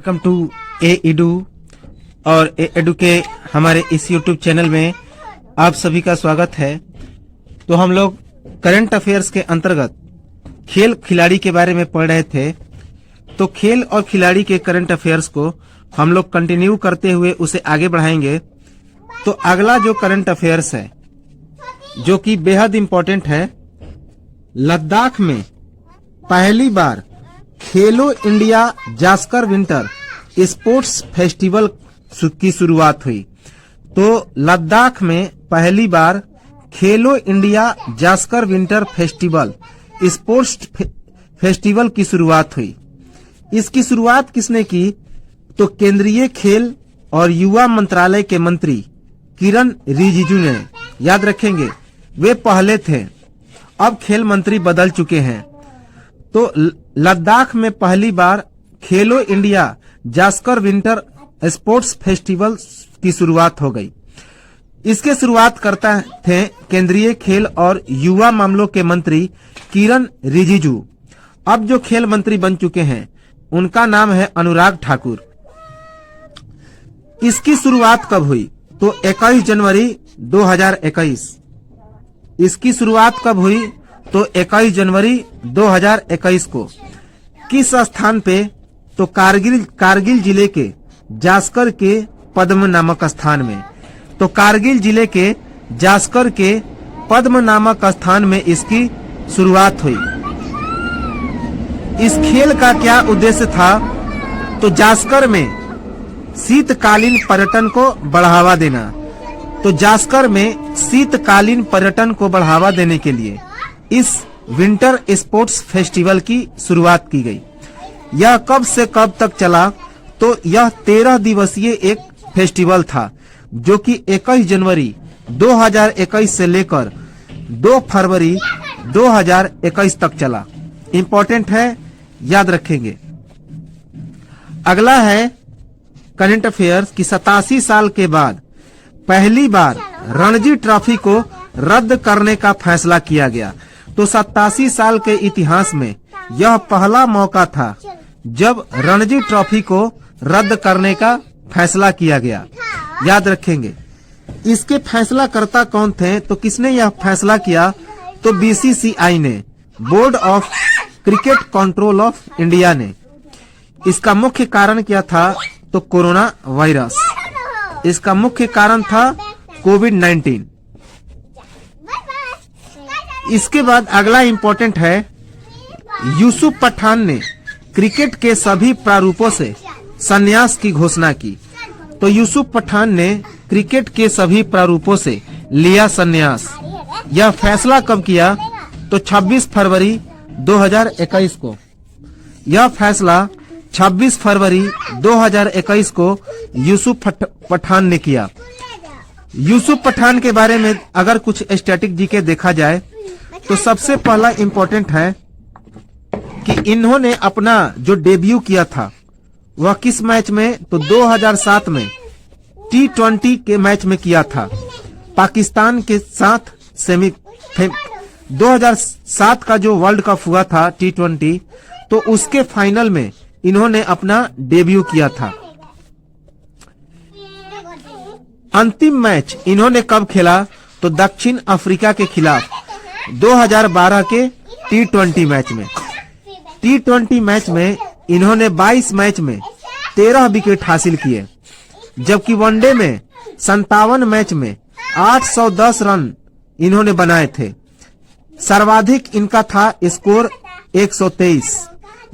Welcome to edu और edu के हमारे इस यूट्यूब चैनल में आप सभी का स्वागत है। तो हम लोग करंट अफेयर्स के अंतर्गत खेल खिलाड़ी के बारे में पढ़ रहे थे। तो खेल और खिलाड़ी के करंट अफेयर्स को हम लोग कंटिन्यू करते हुए उसे आगे बढ़ाएंगे। तो अगला जो करंट अफेयर्स है जो कि बेहद इम्पोर्टेंट है, लद्दाख में पहली बार खेलो India Zanskar winter sports festival की शुरुआत हुई। तो लद्दाख में पहली बार खेलो India Zanskar winter festival sports festival की शुरुआत हुई। इसकी शुरुआत किसने की? तो केंद्रीय खेल और युवा मंत्रालय के मंत्री किरण रिजिजू ने। याद रखेंगे, वे पहले थे, अब खेल मंत्री बदल चुके हैं। तो लद्दाख में पहली बार खेलो India Zanskar winter sports festival की शुरुआत हो गई। इसके शुरुआत करता थे केंद्रीय खेल और युवा मामलों के मंत्री किरण रिजिजू। अब जो खेल मंत्री बन चुके हैं उनका नाम है अनुराग ठाकुर। इसकी शुरुआत कब हुई? तो 21 जनवरी 2021। इसकी शुरुआत कब हुई? तो 21 जनवरी 2021 को। किस स्थान पे? तो कारगिल जिले के जास्कर के पद्म नामक स्थान में। तो कारगिल जिले के जास्कर के पद्म नामक स्थान में इसकी शुरुआत हुई। इस खेल का क्या उद्देश्य था? तो जास्कर में शीतकालीन पर्यटन को बढ़ावा देना। तो जास्कर में शीतकालीन पर्यटन को बढ़ावा देने के लिए इस विंटर स्पोर्ट्स फेस्टिवल की शुरुआत की गई। यह कब से कब तक चला? तो यह 13 दिवसीय एक फेस्टिवल था जो कि 21 जनवरी 2021 से लेकर 2 फरवरी 2021 तक चला। इंपॉर्टेंट है, याद रखेंगे। अगला है करंट अफेयर्स की 87 साल के बाद पहली बार रणजी ट्रॉफी को रद्द करने का फैसला किया गया। तो 87 साल के इतिहास में यह पहला मौका था जब रणजी ट्रॉफी को रद्द करने का फैसला किया गया। याद रखेंगे। इसके फैसला करता कौन थे? तो किसने यह फैसला किया? तो बीसीसीआई ने, board of cricket control of India ने। इसका मुख्य कारण क्या था? तो कोरोना वायरस। इसका मुख्य कारण था कोविड-19। इसके बाद अगला इंपॉर्टेंट है, यूसुफ पठान ने क्रिकेट के सभी प्रारूपों से संन्यास की घोषणा की। तो यूसुफ पठान ने क्रिकेट के सभी प्रारूपों से लिया संन्यास। यह फैसला कब किया? तो 26 फरवरी 2021 को। यह फैसला 26 फरवरी 2021 को यूसुफ पठान ने किया। यूसुफ पठान के बारे में अगर कुछ स्टैटिक जीके देखा जाए तो सबसे पहला इंपॉर्टेंट है कि इन्होंने अपना जो डेब्यू किया था वह किस मैच में? तो 2007 में T20 के मैच में किया था पाकिस्तान के साथ। 2007 का जो वर्ल्ड कप हुआ था T20, तो उसके फाइनल में इन्होंने अपना डेब्यू किया था। अंतिम मैच इन्होंने कब खेला? तो दक्षिण अफ्रीका के खिलाफ 2012 के T20 मैच में। T20 मैच में इन्होंने 22 मैच में 13 विकेट हासिल किए, जबकि वनडे में 57 मैच में 810 रन इन्होंने बनाए थे। सर्वाधिक इनका था स्कोर 123,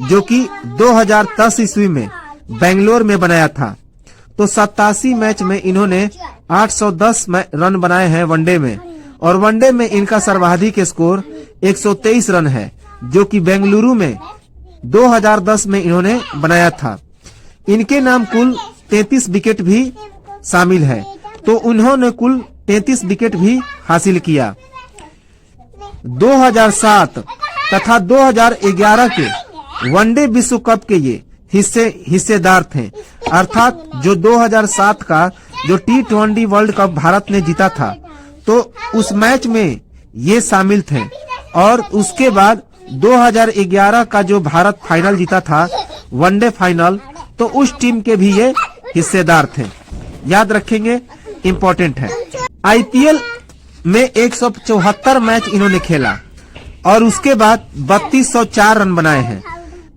जो कि 2010 ईस्वी में बेंगलोर में बनाया था। तो 87 मैच में इन्होंने 810 रन बनाए हैं वनडे में, और वनडे में इनका सर्वाधिक स्कोर 123 रन है, जो कि बेंगलुरु में 2010 में इन्होंने बनाया था। इनके नाम कुल 33 विकेट भी शामिल है। तो उन्होंने कुल 33 विकेट भी हासिल किया। 2007 तथा 2011 के वनडे विश्व कप के ये हिस्सेदार थे। अर्थात जो 2007 का जो T20 वर्ल्ड कप भारत ने जीता था, तो उस मैच में ये शामिल थे। और उसके बाद 2011 का जो भारत फाइनल जीता था, वनडे फाइनल, तो उस टीम के भी ये हिस्सेदार थे। याद रखेंगे, इंपॉर्टेंट है। आईपीएल में 174 मैच इन्होंने खेला और उसके बाद 3204 रन बनाए हैं,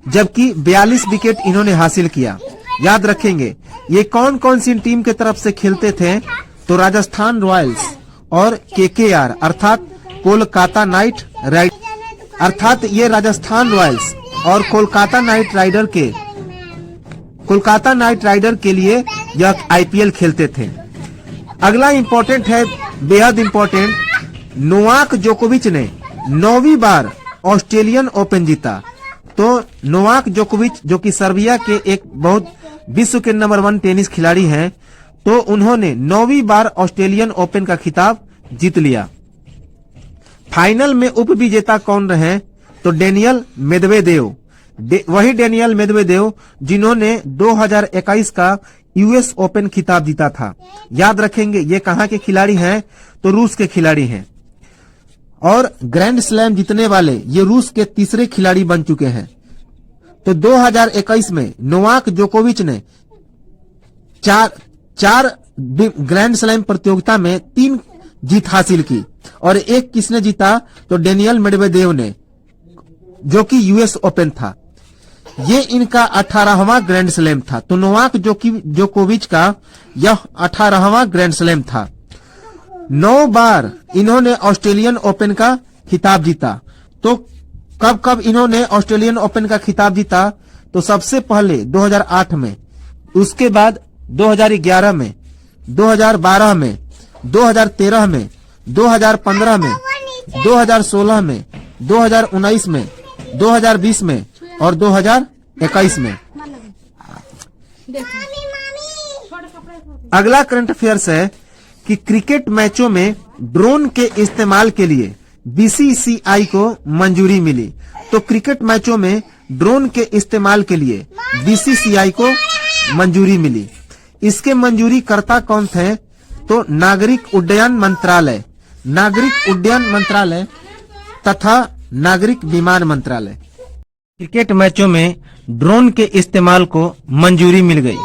जबकि 42 विकेट इन्होंने हासिल किया। याद रखेंगे, ये कौन कौन सी टीम के तरफ से खेलते थे? तो राजस्थान रॉयल्स और केकेआर अर्थात कोलकाता नाइट राइडर, अर्थात ये राजस्थान रॉयल्स और कोलकाता नाइट राइडर के लिए यह आईपीएल खेलते थे। अगला इंपॉर्टेंट है, बेहद इंपॉर्टेंट, नोवाक जोकोविच ने 9वीं बार ऑस्ट्रेलियन ओपन जीता। तो नोवाक जोकोविच जो कि सर्बिया के एक बहुत विश्व के नंबर 1 टेनिस खिलाड़ी हैं, तो उन्होंने 9वीं बार ऑस्ट्रेलियन ओपन का खिताब जीत लिया। फाइनल में उप विजेता कौन रहे? तो डेनियल मेदवेदेव, वही डेनियल मेदवेदेव जिन्होंने 2021 का यूएस ओपन खिताब जीता था। याद रखेंगे, ये कहां के खिलाड़ी हैं? तो रूस के खिलाड़ी हैं और ग्रैंड स्लैम जीतने वाले ये रूस के तीसरे खिलाड़ी बन चुके हैं। तो 2021 में नोवाक जोकोविच ने चार ग्रैंड स्लैम प्रतियोगिता में 3 जीत हासिल की और एक किसने जीता? तो डेनियल मेदवेदेव ने, जो कि यूएस ओपन था। ये इनका 18वां ग्रैंड स्लैम था। तो नोवाक जोकोविच का यह 18वां ग्रैंड स्लैम था। 9 बार इन्होंने ऑस्ट्रेलियन ओपन का खिताब जीता। तो कब कब इन्होंने ऑस्ट्रेलियन ओपन का खिताब जीता? तो सबसे पहले 2008 में, उसके बाद 2011 में, 2012 में, 2013 में, 2015 में, 2016 में, 2019 में, 2020 में और 2021 में। अगला करंट अफेयर्स है कि क्रिकेट मैचों में ड्रोन के इस्तेमाल के लिए बीसीसीआई को मंजूरी मिली। तो क्रिकेट मैचों में ड्रोन के इस्तेमाल के लिए बीसीसीआई को मंजूरी मिली। इसके मंजूरी कर्ता कौन थे? तो नागरिक उड्डयन मंत्रालय तथा नागरिक विमान मंत्रालय। क्रिकेट मैचों में ड्रोन के इस्तेमाल को मंजूरी मिल गई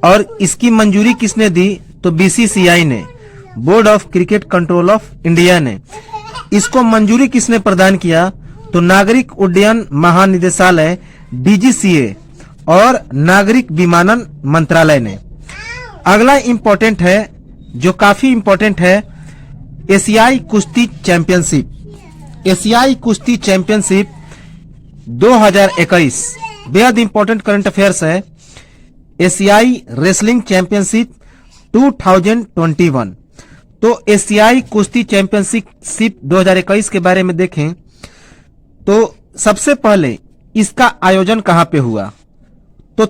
और इसकी मंजूरी किसने दी? तो बीसीसीआई ने, board of cricket control of India ने। इसको मंजूरी किसने प्रदान किया? तो नागरिक उड्डयन महानिदेशालय डीजीसीए और नागरिक विमानन मंत्रालय ने। अगला इंपॉर्टेंट है, जो काफी इंपॉर्टेंट है, एशियाई कुश्ती चैंपियनशिप 2021 बेहद इंपॉर्टेंट करंट अफेयर्स है। एशियाई रेसलिंग चैंपियनशिप 2021। तो एशियाई कुश्ती चैंपियनशिप 2021 के बारे में देखें तो सबसे पहले इसका आयोजन कहां पे हुआ? तो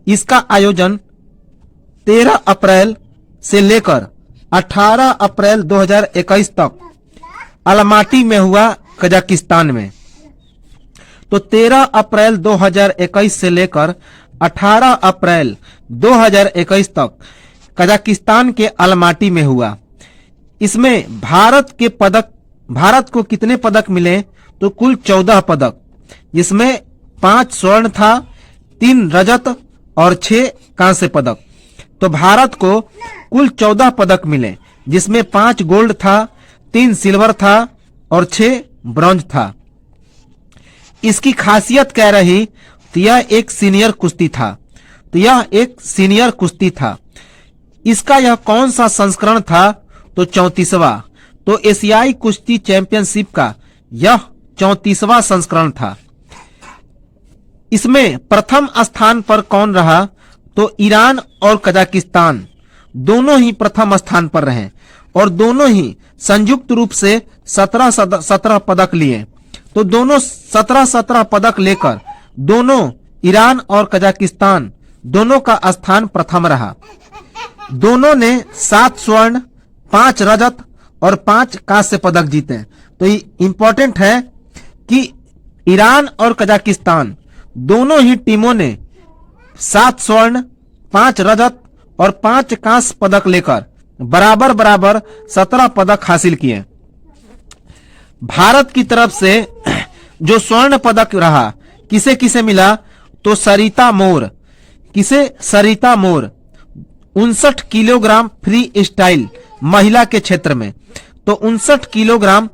इसका आयोजन 13 अप्रैल से लेकर 18 अप्रैल 2021 तक अलमाटी में हुआ, कजाकिस्तान में। तो 13 अप्रैल 2021 से लेकर 18 अप्रैल 2021 तक कजाकिस्तान के अलमाटी में हुआ। इसमें भारत को कितने पदक मिले? तो कुल 14 पदक, जिसमें 5 स्वर्ण था, 3 रजत और 6 कांस्य पदक। तो भारत को कुल 14 पदक मिले, जिसमें 5 गोल्ड था, 3 सिल्वर था और 6 ब्रॉन्ज था। इसकी खासियत क्या रही? तो यह एक सीनियर कुश्ती था। इसका यह कौन सा संस्करण था? तो 34वां। तो एशियाई कुश्ती चैंपियनशिप का यह 34वां संस्करण था। इसमें प्रथम स्थान पर कौन रहा? तो ईरान और कजाकिस्तान दोनों ही प्रथम स्थान पर रहे और दोनों ही संयुक्त रूप से 17 पदक लिए। तो दोनों 17 पदक लेकर दोनों ईरान और कजाकिस्तान दोनों का स्थान प्रथम रहा। दोनों ने 7 स्वर्ण, 5 रजत और 5 कांस्य पदक जीते। तो ये इंपॉर्टेंट है कि ईरान और कजाकिस्तान दोनों ही टीमों ने 7 स्वर्ण, 5 रजत और 5 कांस्य पदक लेकर बराबर 17 पदक हासिल किए। भारत की तरफ से जो स्वर्ण पदक रहा, किसे किसे मिला? तो सरिता मोर, किसे? सरिता मोर 59 किलोग्राम फ्री स्टाइल महिला के क्षेत्र में। तो 59 किलोग्राम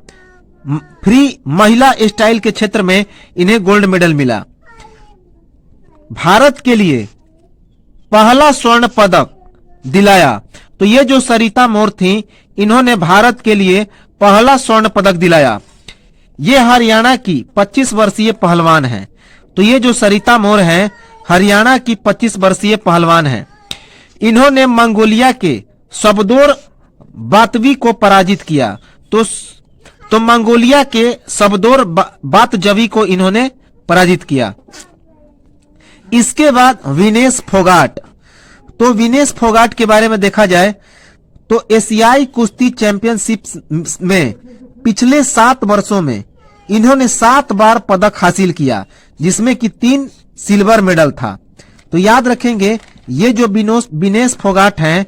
फ्री महिला स्टाइल के क्षेत्र में इन्हें गोल्ड मेडल मिला। भारत के लिए पहला स्वर्ण पदक दिलाया। तो ये जो सरिता मोर थी, इन्होंने भारत के लिए पहला स्वर्ण पदक दिलाया। ये हरियाणा की 25 वर्षीय पहलवान हैं। तो ये जो सरिता मोर हैं, हरियाणा की 25 वर्षीय पहलवान हैं। इन्होंने मंगोलिया के सबदोर बातवी को पराजित किया। तो मंगोलिया के सबदोर बातजवी को इन्होंने पराजित किया। इसके बाद विनेश फोगाट। तो विनेश फोगाट के बारे में देखा जाए तो एशियाई कुश्ती चैंपियनशिप में पिछले 7 वर्षों में इन्होंने 7 बार पदक हासिल किया, जिसमें कि 3 सिल्वर मेडल था। तो याद रखेंगे, ये जो विनेश फोगाट हैं,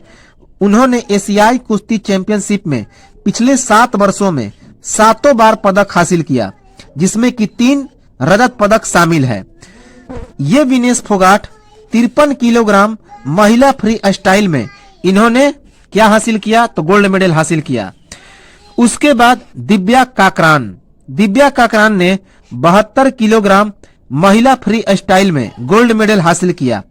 उन्होंने एशियाई कुश्ती चैंपियनशिप में पिछले 7 वर्षों में 7 बार पदक हासिल किया, जिसमें कि 3 रजत पदक शामिल है। ये विनेश फोगाट 53 किलोग्राम महिला फ्री स्टाइल में इन्होंने क्या हासिल किया? तो गोल्ड मेडल हासिल किया। उसके बाद दिव्या काकरान ने 72 किलोग्राम महिला फ्री स्टाइल में गोल्ड मेडल हासिल किया।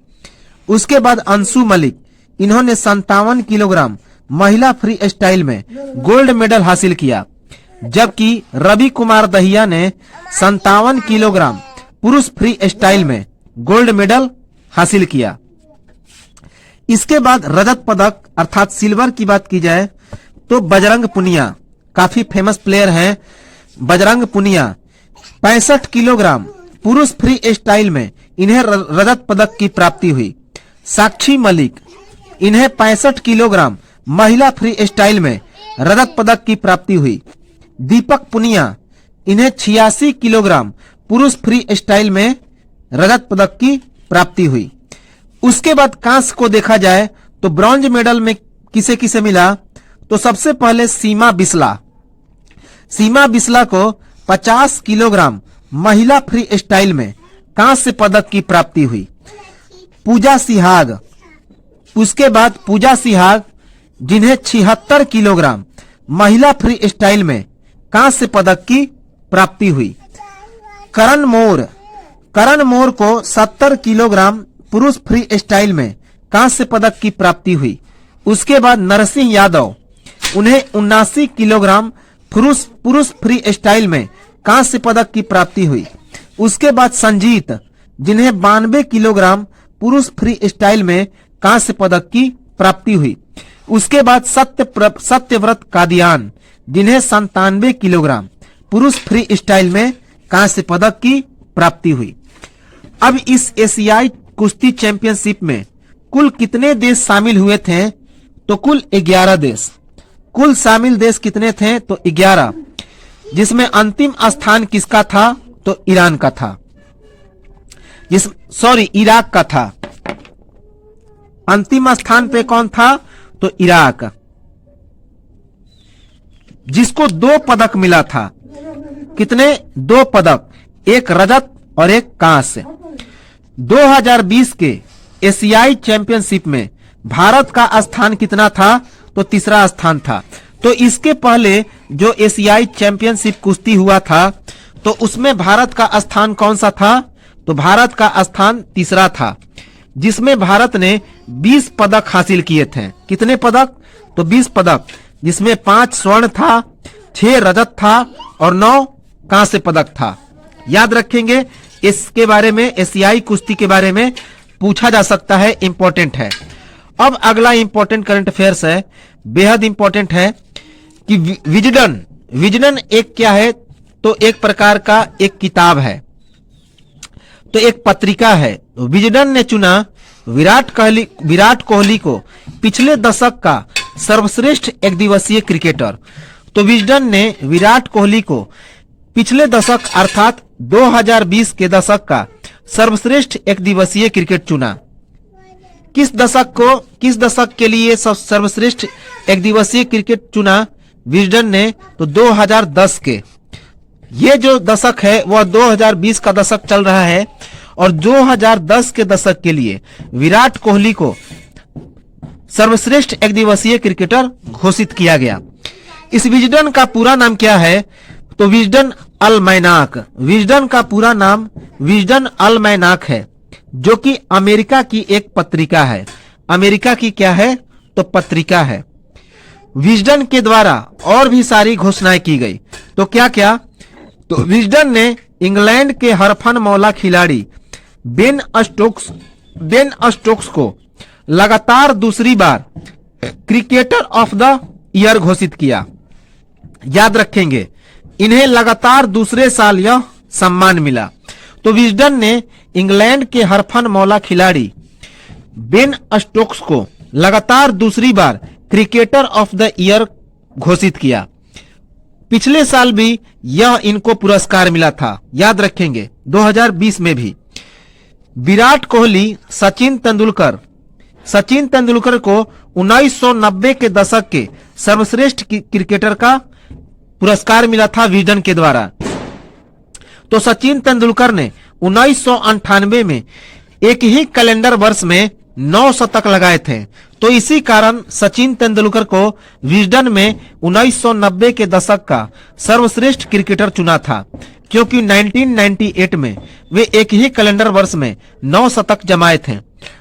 उसके बाद अंशु मलिक, इन्होंने 57 किलोग्राम महिला फ्री स्टाइल में गोल्ड मेडल हासिल किया। जबकि रवि कुमार दहिया ने 57 किलोग्राम पुरुष फ्री स्टाइल में गोल्ड मेडल हासिल किया। इसके बाद रजत पदक अर्थात सिल्वर की बात की जाए तो बजरंग पुनिया, काफी फेमस प्लेयर हैं बजरंग पुनिया, 65 किलोग्राम पुरुष फ्री स्टाइल में इन्हें रजत पदक की प्राप्ति हुई। साक्षी मलिक, इन्हें 65 किलोग्राम महिला फ्री स्टाइल में रजत पदक की प्राप्ति हुई। दीपक पुनिया, इन्हें 86 किलोग्राम पुरुष फ्री स्टाइल में रजत पदक की प्राप्ति हुई। उसके बाद कांस्य को देखा जाए तो ब्रॉन्ज मेडल में किसे किसे मिला? तो सबसे पहले सीमा बिस्ला को 50 किलोग्राम महिला फ्री स्टाइल में कांस्य पदक की प्राप्ति हुई। पूजा सिहाग, उसके बाद पूजा सिहाग, जिन्हें 76 किलोग्राम महिला फ्री स्टाइल में कांस्य पदक की प्राप्ति हुई। करण मोर को 70 किलोग्राम पुरुष फ्री स्टाइल में कांस्य पदक की प्राप्ति हुई। उसके बाद नरसिंह यादव, उन्हें 79 किलोग्राम पुरुष फ्री स्टाइल में कांस्य पदक की प्राप्ति हुई। उसके बाद संजीत, जिन्हें 92 किलोग्राम पुरुष फ्री स्टाइल में कांस्य पदक की प्राप्ति हुई। उसके बाद सत्यव्रत कादियान, जिन्हें 97 किलोग्राम पुरुष फ्री स्टाइल में कांस्य पदक की प्राप्ति हुई। अब इस एशियाई कुश्ती चैंपियनशिप में कुल कितने देश शामिल हुए थे? तो कुल 11 देश। कुल शामिल देश कितने थे? तो 11, जिसमें अंतिम स्थान किसका था? तो ईरान का था। इराक का था। अंतिम स्थान पे कौन था? तो इराक, जिसको 2 पदक मिला था। कितने? 2 पदक, एक रजत और एक कांस्य। 2020 के एशियाई चैंपियनशिप में भारत का स्थान कितना था? तो 3रा स्थान था। तो इसके पहले जो एशियाई चैंपियनशिप कुश्ती हुआ था, तो उसमें भारत का स्थान कौन सा था? तो भारत का स्थान 3रा था, जिसमें भारत ने 20 पदक हासिल किए थे। कितने पदक? तो 20 पदक, जिसमें 5 स्वर्ण था, 6 रजत था और 9 कांस्य पदक था। याद रखेंगे, इसके बारे में, एशियाई कुश्ती के बारे में पूछा जा सकता है, इंपॉर्टेंट है। अब अगला इंपॉर्टेंट करंट अफेयर्स है, बेहद इंपॉर्टेंट है कि विजडन एक क्या है? तो एक प्रकार का एक किताब है, तो एक पत्रिका है। विजडन ने चुना विराट कोहली को पिछले दशक का सर्वश्रेष्ठ एक दिवसीय क्रिकेटर। तो विजडन ने विराट कोहली को पिछले दशक अर्थात 2020 के दशक का सर्वश्रेष्ठ एक दिवसीय क्रिकेट चुना। किस दशक के लिए सर्वश्रेष्ठ एक दिवसीय क्रिकेट चुना विजडन ने? तो 2010 के। ये जो दशक है वह 2020 का दशक चल रहा है और 2010 के दशक के लिए विराट कोहली को सर्वश्रेष्ठ एक दिवसीय क्रिकेटर घोषित किया गया। इस विजडन का पूरा नाम क्या है? तो विजडन अलमैनाक। विजडन का पूरा नाम विजडन अलमैनाक है, जो कि अमेरिका की एक पत्रिका है। अमेरिका की क्या है? तो पत्रिका है। विजडन के द्वारा और भी सारी घोषणाएं की गई। तो क्या क्या? तो विजडन ने इंग्लैंड के हरफन मौला खिलाड़ी बेन स्टोक्स को लगातार दूसरी बार क्रिकेटर ऑफ द ईयर घोषित किया। याद रखेंगे, इन्हें लगातार दूसरे साल यह सम्मान मिला। तो विजडन ने इंग्लैंड के हरफन मौला खिलाड़ी बेन स्टोक्स को लगातार दूसरी बार क्रिकेटर ऑफ द ईयर घोषित किया। पिछले साल भी यह इनको पुरस्कार मिला था। याद रखेंगे 2020 में भी। विराट कोहली सचिन तेंदुलकर को 1990 के दशक के सर्वश्रेष्ठ क्रिकेटर का पुरस्कार मिला था विजडन के द्वारा। तो सचिन तेंदुलकर ने 1998 में एक ही कैलेंडर वर्ष में 9 शतक लगाए थे। तो इसी कारण सचिन तेंदुलकर को विजडन में 1990 के दशक का सर्वश्रेष्ठ क्रिकेटर चुना था, क्योंकि 1998 में वे एक ही कैलेंडर वर्ष में 9 शतक जमाए थे।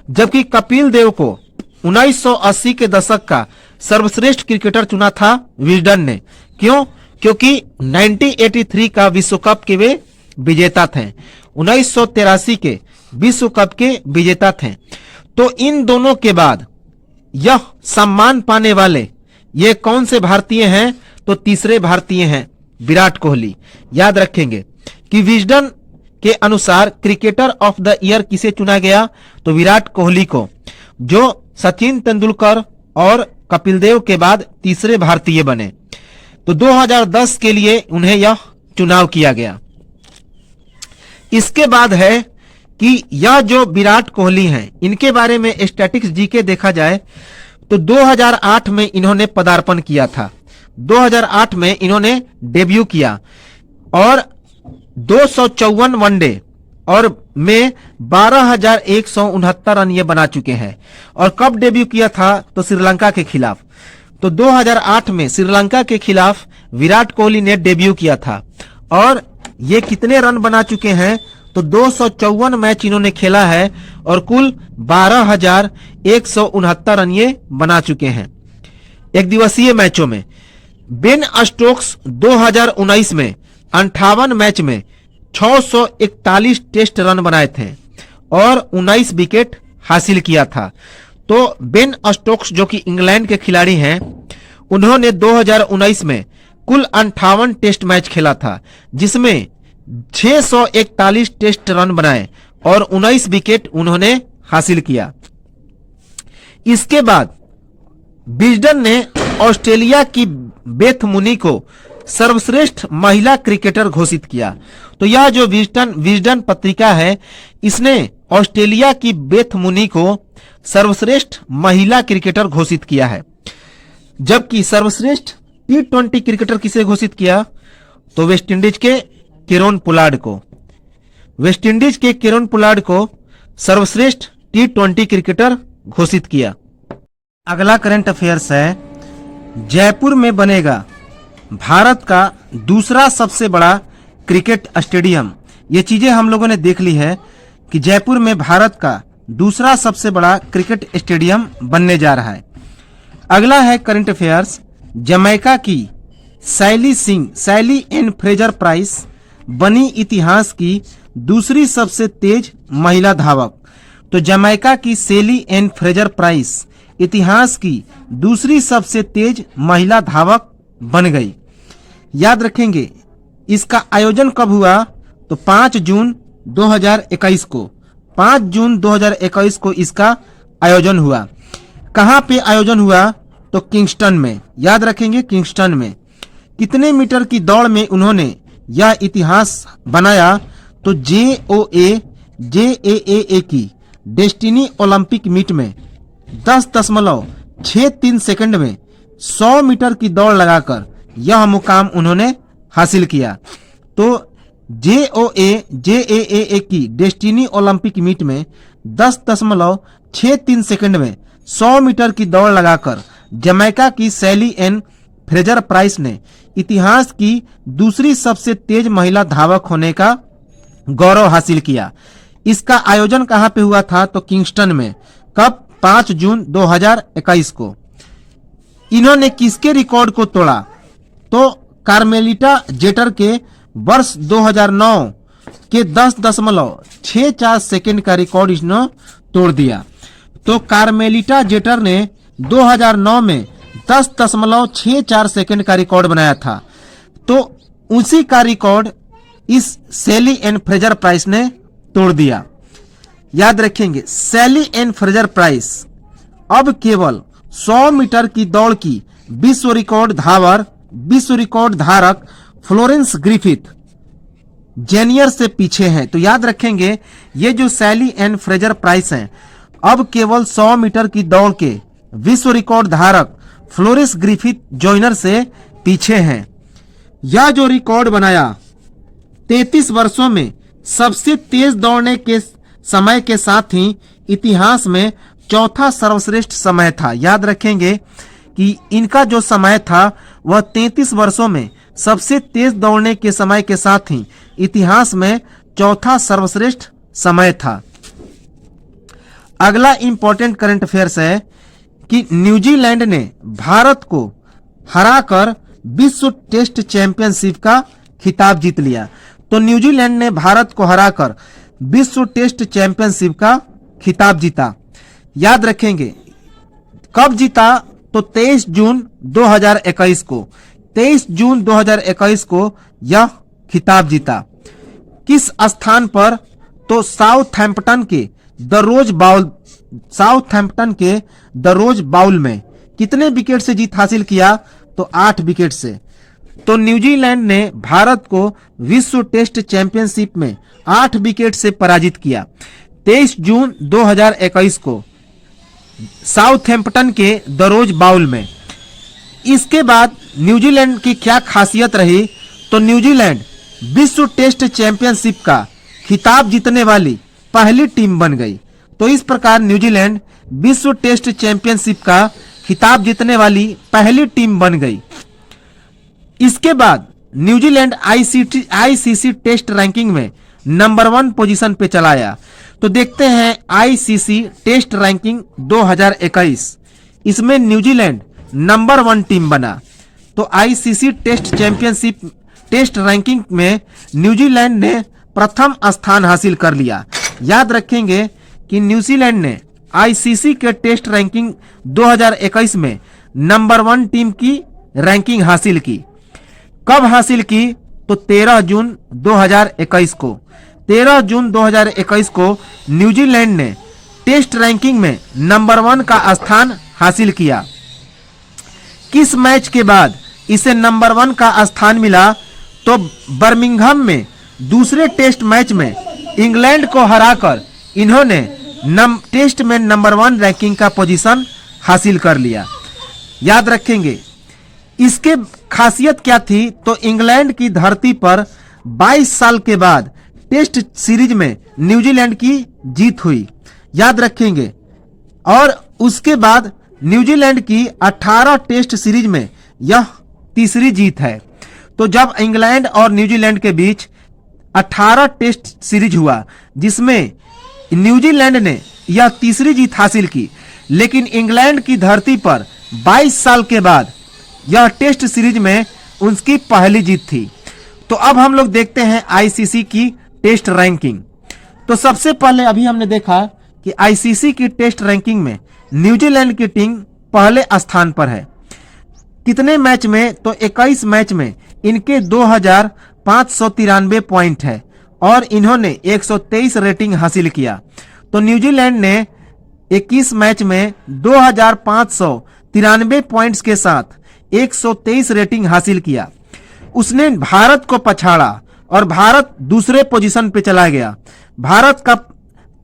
जबकि कपिल देव को 1980 के दशक का सर्वश्रेष्ठ क्रिकेटर चुना था विजडन ने। क्यों? क्योंकि 1983 का विश्व कप के वे विजेता थे, 1983 के विश्व कप के विजेता थे। तो इन दोनों के बाद यह सम्मान पाने वाले ये कौन से भारतीय हैं? तो तीसरे भारतीय हैं विराट कोहली। याद रखेंगे कि विजडन के अनुसार क्रिकेटर ऑफ द ईयर किसे चुना गया? तो विराट कोहली को, जो सचिन तेंदुलकर और कपिल देव के बाद तीसरे भारतीय बने। तो 2010 के लिए उन्हें यह चुनाव किया गया। इसके बाद है कि यह जो विराट कोहली हैं, इनके बारे में स्टैटिक्स जीके देखा जाए तो 2008 में इन्होंने पदार्पण किया था। 2008 में इन्होंने डेब्यू किया और 254 वनडे और में 12,169 रन ये बना चुके हैं। और कब डेब्यू किया था? तो श्रीलंका के खिलाफ। तो 2008 में श्रीलंका के खिलाफ विराट कोहली ने डेब्यू किया था और ये कितने रन बना चुके हैं? तो 254 मैच इन्होंने खेला है और कुल 12,169 रन ये बना चुके हैं एक दिवसीय मैचों में। बेन स्टोक्स 2019 में 58 मैच में 641 टेस्ट रन बनाए थे और 19 विकेट हासिल किया था। तो बेन स्टोक्स जो कि इंग्लैंड के खिलाड़ी हैं, उन्होंने 2019 में कुल 58 टेस्ट मैच खेला था, जिसमें 641 टेस्ट रन बनाए और 19 विकेट उन्होंने हासिल किया। इसके बाद विजडन ने ऑस्ट्रेलिया की बेथ मुनी को सर्वश्रेष्ठ महिला क्रिकेटर घोषित किया। तो यह जो विजडन पत्रिका है, इसने ऑस्ट्रेलिया की बेथ मुनी को सर्वश्रेष्ठ महिला क्रिकेटर घोषित किया है। जबकि सर्वश्रेष्ठ T20 क्रिकेटर किसे घोषित किया? तो वेस्टइंडीज के केरोन पोलार्ड को। वेस्टइंडीज के केरोन पोलार्ड को सर्वश्रेष्ठ T20 क्रिकेटर घोषित किया। अगला करंट अफेयर्स है, जयपुर में बनेगा भारत का दूसरा सबसे बड़ा क्रिकेट स्टेडियम। ये चीजें हम लोगों ने देख ली है कि जयपुर में भारत का दूसरा सबसे बड़ा क्रिकेट स्टेडियम बनने जा रहा है। अगला है करंट अफेयर्स, जमैका की सैली एन फ्रेजर प्राइस बनी इतिहास की दूसरी सबसे तेज महिला धावक। तो जमैका की सैली एन फ्रेजर प्राइस इतिहास की दूसरी सबसे तेज महिला धावक बन गई। याद रखेंगे, इसका आयोजन कब हुआ? तो 5 जून 2021 को। 5 जून 2021 को इसका आयोजन हुआ। कहाँ पे आयोजन हुआ? तो किंगस्टन में। याद रखेंगे, किंगस्टन में। कितने मीटर की दौड़ में उन्होंने यह इतिहास बनाया? तो JAA की डेस्टिनी ओलंपिक मीट में 10.63 सेकंड में 100 मीटर की दौड़ लगाकर यह मुकाम उन्होंने हासिल किया। तो JAAA की डेस्टिनी ओलंपिक मीट में 10.63 सेकंड में 100 मीटर की दौड़ लगाकर जमैका की सैली एन फ्रेजर प्राइस ने इतिहास की दूसरी सबसे तेज महिला धावक होने का गौरव हासिल किया। इसका आयोजन कहां पे हुआ था? तो किंगस्टन में। कब? 5 जून 2021 को। इन्होंने किसके रिकॉर्ड को तोड़ा? तो कार्मेलिटा जेटर के वर्ष 2009 के 10.64 सेकंड का रिकॉर्ड इसने तोड़ दिया। तो कार्मेलिटा जेटर ने 2009 में 10.64 सेकंड का रिकॉर्ड बनाया था। तो उसी का रिकॉर्ड इस सैली एन फ्रेजर प्राइस ने तोड़ दिया। याद रखेंगे, सैली एन फ्रेजर प्राइस अब केवल 100 मीटर की दौड़ की विश्व रिकॉर्ड धारक फ्लोरेंस ग्रिफिथ जेनियर से पीछे हैं। तो याद रखेंगे, ये जो सैली एन फ्रेजर प्राइस हैं अब केवल 100 मीटर की दौड़ के विश्व रिकॉर्ड धारक फ्लोरेंस ग्रिफिथ जॉइनर से पीछे हैं। यह जो रिकॉर्ड बनाया 33 वर्षों में सबसे तेज दौड़ने के समय के साथ ही इतिहास में चौथा सर्वश्रेष्ठ समय था। याद रखेंगे कि इनका जो समय था वह 33 वर्षों में सबसे तेज दौड़ने के समय के साथ ही इतिहास में चौथा सर्वश्रेष्ठ समय था। अगला इंपॉर्टेंट करंट अफेयर्स है कि न्यूजीलैंड ने भारत को हराकर विश्व टेस्ट चैंपियनशिप का खिताब जीत लिया। तो न्यूजीलैंड ने भारत को हराकर विश्व टेस्ट चैंपियनशिप का खिताब जीता। याद रखेंगे, कब जीता? तो 23 जून 2021 को। 23 जून 2021 को यह खिताब जीता। किस स्थान पर? तो साउथहैम्पटन के द रोज बाउल में। कितने विकेट से जीत हासिल किया? तो 8 विकेट से। तो न्यूजीलैंड ने भारत को विश्व टेस्ट चैंपियनशिप में 8 विकेट से पराजित किया 23 जून 2021 को साउथहैम्पटन के द रोज बाउल में। इसके बाद न्यूजीलैंड की क्या खासियत रही? तो न्यूजीलैंड विश्व टेस्ट चैंपियनशिप का खिताब जीतने वाली पहली टीम बन गई। तो इस प्रकार न्यूजीलैंड विश्व टेस्ट चैंपियनशिप का खिताब जीतने वाली पहली टीम बन गई। इसके बाद न्यूजीलैंड आईसीसी टेस्ट रैंकिंग में नंबर 1 पोजीशन पे चला आया। तो देखते हैं आईसीसी टेस्ट रैंकिंग 2021, इसमें न्यूजीलैंड नंबर 1 टीम बना। तो ICC test championship test ranking में न्यूजीलैंड ने प्रथम स्थान हासिल कर लिया। याद रखेंगे कि न्यूजीलैंड ने आईसीसी के टेस्ट रैंकिंग 2021 में नंबर 1 टीम की रैंकिंग हासिल की। कब हासिल की? तो 13 जून 2021 को। 13 जून 2021 को न्यूजीलैंड ने टेस्ट रैंकिंग में नंबर 1 का स्थान हासिल किया। किस मैच के बाद इसे नंबर 1 का स्थान मिला? तो बर्मिंघम में दूसरे टेस्ट मैच में इंग्लैंड को हराकर इन्होंने टेस्ट में नंबर 1 रैंकिंग का पोजीशन हासिल कर लिया। याद रखेंगे, इसके खासियत क्या थी? तो इंग्लैंड की धरती पर 22 साल के बाद टेस्ट सीरीज में न्यूजीलैंड की जीत हुई। याद रखेंगे, और उसके बाद न्यूजीलैंड की 18 टेस्ट सीरीज में यह तीसरी जीत है। तो जब इंग्लैंड और न्यूजीलैंड के बीच 18 टेस्ट सीरीज हुआ जिसमें न्यूजीलैंड ने यह तीसरी जीत हासिल की, लेकिन इंग्लैंड की धरती पर 22 साल के बाद यह टेस्ट सीरीज में उनकी पहली जीत थी। तो अब हम लोग देखते हैं आईसीसी की टेस्ट रैंकिंग। तो सबसे पहले अभी हमने देखा कि आईसीसी की टेस्ट रैंकिंग में न्यूजीलैंड की टीम पहले स्थान पर है। कितने मैच में? तो 21 मैच में इनके 2593 पॉइंट है और इन्होंने 123 रेटिंग हासिल किया। तो न्यूजीलैंड ने 21 मैच में 2593 पॉइंट्स के साथ 123 रेटिंग हासिल किया। उसने भारत को पछाड़ा और भारत दूसरे पोजीशन पे चला गया। भारत का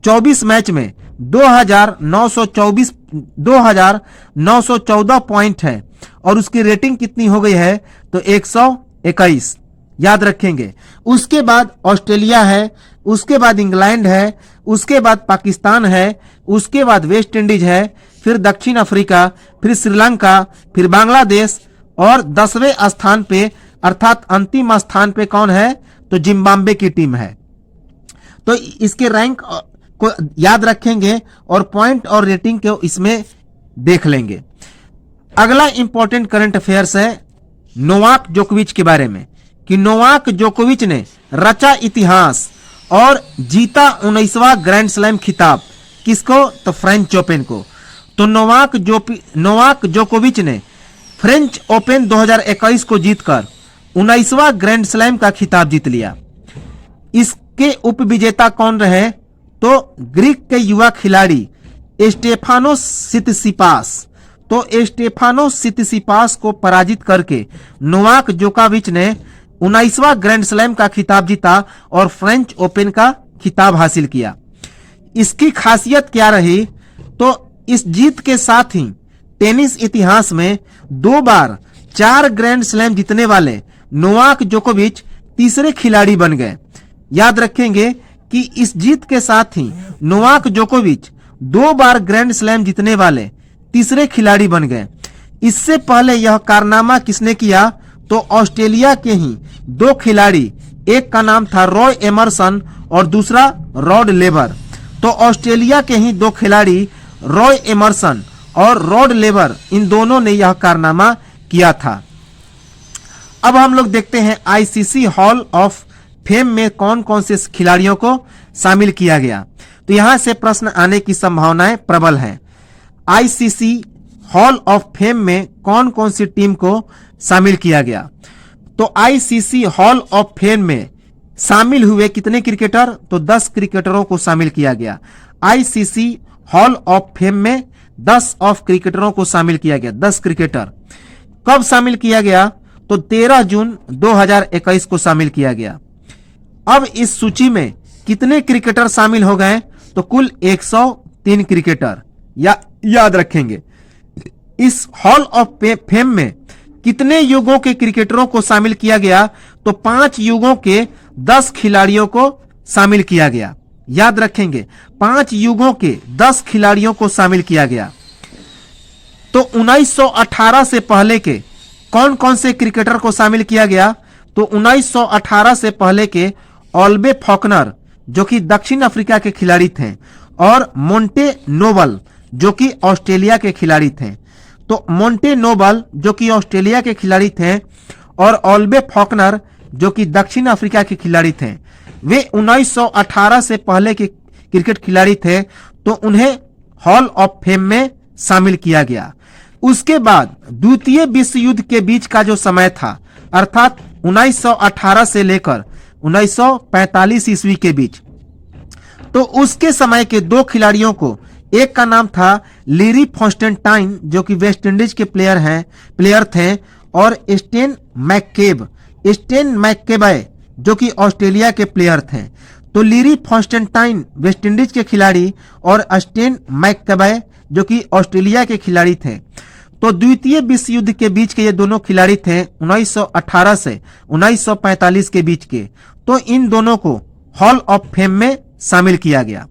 24 मैच में 2914 पॉइंट है और उसकी रेटिंग कितनी हो गई है? तो 121। याद रखेंगे। उसके बाद ऑस्ट्रेलिया है, उसके बाद इंग्लैंड है, उसके बाद पाकिस्तान है, उसके बाद वेस्ट इंडीज है, फिर दक्षिण अफ्रीका, फिर श्रीलंका, फिर बांग्लादेश और 10वें स्थान पे अर्थात अंतिम स्थान पे कौन है? तो जिम्बाब्वे की टीम है। तो इसके रैंक को याद रखेंगे और पॉइंट और रेटिंग को इसमें देख लेंगे। अगला इंपॉर्टेंट करंट अफेयर्स है नोवाक जोकोविच के बारे में कि नोवाक जोकोविच ने रचा इतिहास और जीता 19वां ग्रैंड स्लैम खिताब। किसको? तो फ्रेंच ओपन को। तो नोवाक जोकोविच ने फ्रेंच ओपन 2021 को जीतकर 19वां ग्रैंड स्लैम का खिताब जीत लिया। इसके उपविजेता कौन रहे? तो ग्रीक के युवा खिलाड़ी स्टेफानोस सितसिपास। तो स्टेफानोस सितसिपास को पराजित करके नोवाक जोकोविच ने 19वां ग्रैंड स्लैम का खिताब जीता और फ्रेंच ओपन का खिताब हासिल किया। इसकी खासियत क्या रही? तो इस जीत के साथ ही टेनिस इतिहास में 2 बार 4 ग्रैंड स्लैम जीतने वाले नोवाक जोकोविच तीसरे खिलाड़ी बन गए। याद रखेंगे कि इस जीत के साथ ही नोवाक जोकोविच 2 बार ग्रैंड स्लैम जीतने वाले तीसरे खिलाड़ी बन गए। इससे पहले यह कारनामा किसने किया? तो ऑस्ट्रेलिया के ही 2 खिलाड़ी, एक का नाम था रॉय एमरसन और दूसरा रॉड लेबर। तो ऑस्ट्रेलिया के ही 2 खिलाड़ी रॉय एमरसन और रॉड लेबर, इन दोनों ने यह कारनामा किया था। अब हम लोग देखते हैं आईसीसी हॉल ऑफ फेम में कौन कौन से खिलाड़ियों को शामिल किया गया। तो यहां से प्रश्न आने की संभावनाएं प्रबल हैं। आईसीसी हॉल ऑफ फेम में कौन कौन सी टीम को शामिल किया गया? तो आईसीसी हॉल ऑफ फेम में शामिल हुए कितने क्रिकेटर? तो 10 क्रिकेटरों को शामिल किया गया। आईसीसी हॉल ऑफ फेम में 10 क्रिकेटरों को शामिल किया गया। 10 क्रिकेटर कब शामिल किया गया? तो 13 जून 2021 को शामिल किया गया। अब इस सूची में कितने क्रिकेटर शामिल हो गए? तो कुल 103 क्रिकेटर। याद रखेंगे। इस हॉल ऑफ फेम में कितने युगों के क्रिकेटरों को शामिल किया गया? तो 5 युगों के 10 खिलाड़ियों को शामिल किया गया। याद रखेंगे, 5 युगों के 10 खिलाड़ियों को शामिल किया गया। तो 1918 से पहले के कौन कौन से क्रिकेटर को शामिल किया गया? तो 1918 से पहले के ऑल्बे फॉकनर जो कि दक्षिण अफ्रीका के खिलाड़ी थे और मोंटे नोबल जो कि ऑस्ट्रेलिया के खिलाड़ी थे। तो मोंटे नोबल जो कि ऑस्ट्रेलिया के खिलाड़ी थे और ऑल्बे फॉकनर जो कि दक्षिण अफ्रीका के खिलाड़ी थे, वे 1918 से पहले के क्रिकेट खिलाड़ी थे, तो उन्हें हॉल ऑफ फेम में शामिल किया गया। उसके बाद द्वितीय विश्व युद्ध के बीच का जो समय था, अर्थात 1918 से लेकर 1945 ईस्वी के बीच, तो उसके समय के 2 खिलाड़ियों को, एक का नाम था लिरी फॉन्स्टेंटाइन जो कि वेस्ट इंडीज के प्लेयर थे और स्टेन मैककेबे जो कि ऑस्ट्रेलिया के प्लेयर थे। तो लिरी फॉन्स्टेंटाइन वेस्ट इंडीज के खिलाड़ी और स्टेन मैककेबे जो कि ऑस्ट्रेलिया के खिलाड़ी थे। तो द्वितीय विश्व युद्ध के बीच के ये दोनों खिलाड़ी थे 1918 से 1945 के बीच के। तो इन दोनों को हॉल ऑफ फेम में शामिल किया गया।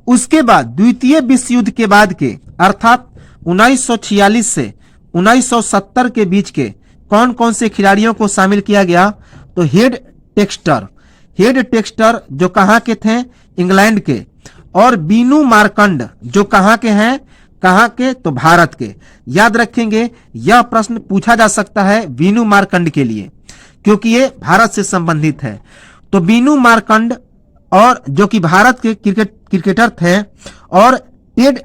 उसके बाद द्वितीय विश्व युद्ध के बाद के अर्थात 1946 से 1970 के बीच के कौन कौन से खिलाड़ियों को शामिल किया गया? तो हेड टेक्स्टर जो कहां के थे? इंग्लैंड के। और बीनू मार्कंड जो कहां के हैं? कहां के? तो भारत के। याद रखेंगे, यह प्रश्न पूछा जा सकता है बीनू मार्कंड के लिए क्योंकि ये भारत से संबंधित है। तो बीनू मार्कंड और जो कि भारत के क्रिकेटर थे और टेड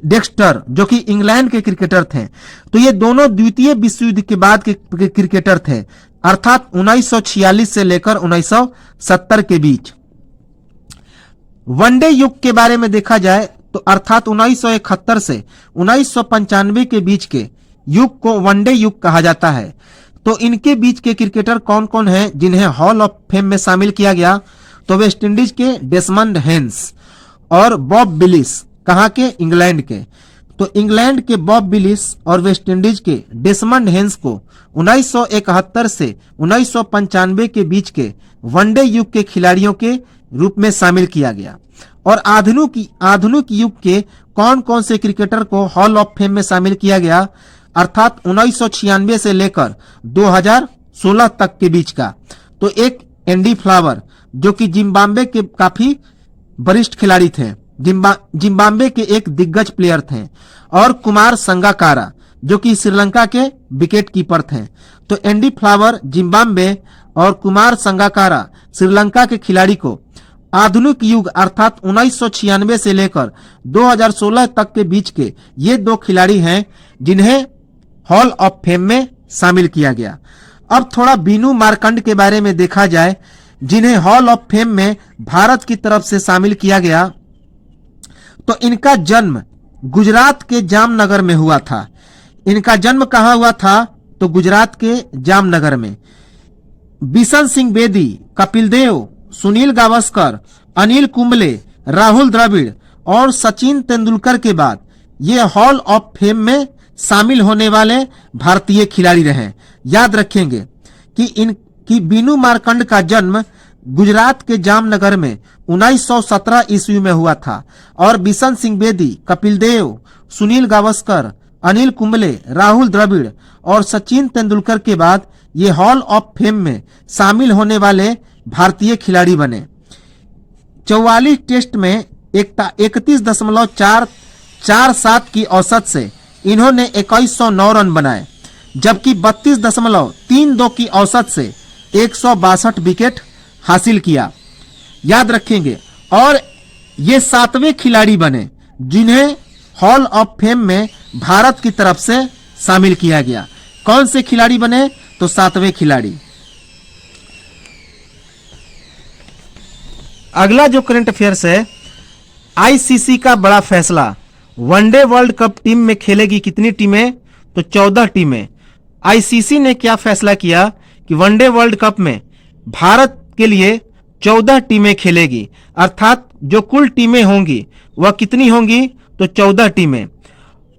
डेक्स्टर जो कि इंग्लैंड के क्रिकेटर थे। तो ये दोनों द्वितीय विश्व युद्ध के बाद के क्रिकेटर थे, अर्थात 1946 से लेकर 1970 के बीच। वनडे युग के बारे में देखा जाए तो अर्थात 1971 से 1995 के बीच के युग को वनडे युग कहा जाता है। तो इनके बीच के क्रिकेटर कौन कौन हैं जिन्हें हॉल ऑफ फेम में शामिल किया गया? तो वेस्ट इंडीज के डेसमंड हेन्स और बॉब विलिस, कहां के? इंग्लैंड के। तो इंग्लैंड के बॉब विलिस और वेस्टइंडीज के डेसमंड हेन्स को 1971 से 1995 के बीच के वनडे युग के खिलाड़ियों के रूप में शामिल किया गया। और आधुनिक युग के कौन कौन से क्रिकेटर को हॉल ऑफ फेम में शामिल किया गया, अर्थात 1996 से लेकर 2016 तक के बीच का, तो एक एंडी फ्लावर जो कि जिम्बाब्वे के काफी वरिष्ठ खिलाड़ी थे, जिम्बाब्वे के एक दिग्गज प्लेयर थे, और कुमार संगाकारा जो कि श्रीलंका के विकेट कीपर थे। तो एंडी फ्लावर जिम्बाब्वे और कुमार संगाकारा श्रीलंका के खिलाड़ी को आधुनिक युग अर्थात 1996 से लेकर 2016 तक के बीच के ये दो खिलाड़ी हैं जिन्हें हॉल ऑफ फेम में शामिल किया गया। अब थोड़ा बीनू मार्कंड के बारे में देखा जाए, जिन्हें हॉल ऑफ फेम में भारत की तरफ से शामिल किया गया। तो इनका जन्म गुजरात के जामनगर में हुआ था। इनका जन्म कहाँ हुआ था? तो गुजरात के जामनगर में। बिशन सिंह बेदी, कपिल देव, सुनील गावस्कर, अनिल कुंबले, राहुल द्रविड़ और सचिन तेंदुलकर के बाद ये हॉल ऑफ फेम में शामिल होने वाले भारतीय खिलाड़ी रहे। याद रखेंगे कि बीनू मार्कंड का जन्म गुजरात के जामनगर में 1917 ईस्वी में हुआ था और बिशन सिंह बेदी, कपिल देव, सुनील गावस्कर, अनिल कुंबले, राहुल द्रविड़ और सचिन तेंदुलकर के बाद ये हॉल ऑफ फेम में शामिल होने वाले भारतीय खिलाड़ी बने। 44 टेस्ट में 31.447 की औसत से इन्होंने 2109 रन बनाए, जबकि 32.32 की औसत से 162 विकेट हासिल किया। याद रखेंगे। और ये 7वें खिलाड़ी बने जिन्हें हॉल ऑफ फेम में भारत की तरफ से शामिल किया गया। कौन से खिलाड़ी बने? तो 7वें खिलाड़ी। अगला जो करंट अफेयर्स है, आईसीसी का बड़ा फैसला। वनडे वर्ल्ड कप टीम में खेलेगी कितनी टीमें? तो 14 टीमें। आईसीसी ने क्या फैसला किया कि वनडे वर्ल्ड कप में भारत के लिए 14 टीमें खेलेगी, अर्थात जो कुल टीमें होंगी वह कितनी होंगी? तो 14 टीमें।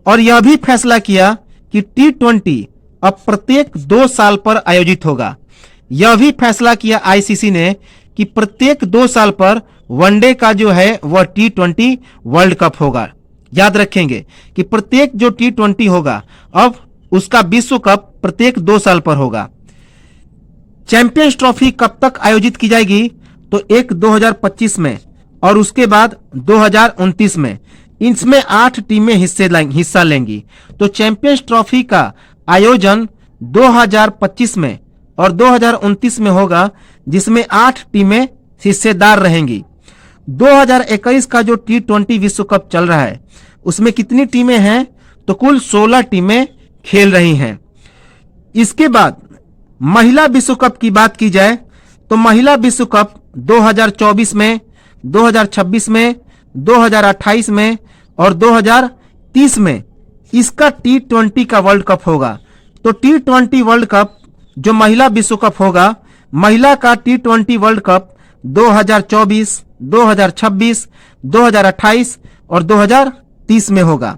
और यह भी फैसला किया कि T20 अब प्रत्येक 2 साल पर आयोजित होगा। यह भी फैसला किया आईसीसी ने कि प्रत्येक 2 साल पर वनडे का जो है वह T20 वर्ल्ड कप होगा। याद रखेंगे कि प्रत्येक जो T20 होगा अब उसका विश्व कप प्रत्येक 2 साल पर होगा। चैंपियंस ट्रॉफी कब तक आयोजित की जाएगी? तो एक 2025 में और उसके बाद 2029 में। इसमें 8 टीमें हिस्सा लेंगी। तो चैंपियंस ट्रॉफी का आयोजन 2025 में और 2029 में होगा, जिसमें 8 टीमें हिस्सेदार रहेंगी। 2021 का जो T20 विश्व कप चल रहा है उसमें कितनी टीमें हैं? तो कुल 16 टीमें खेल रही हैं। इसके बाद महिला विश्व कप की बात की जाए तो महिला विश्व कप 2024 में, 2026 में, 2028 में और 2030 में इसका T20 का वर्ल्ड कप होगा। तो T20 वर्ल्ड कप जो महिला विश्व कप होगा, महिला का T20 वर्ल्ड कप 2024, 2026, 2028 और 2030 में होगा।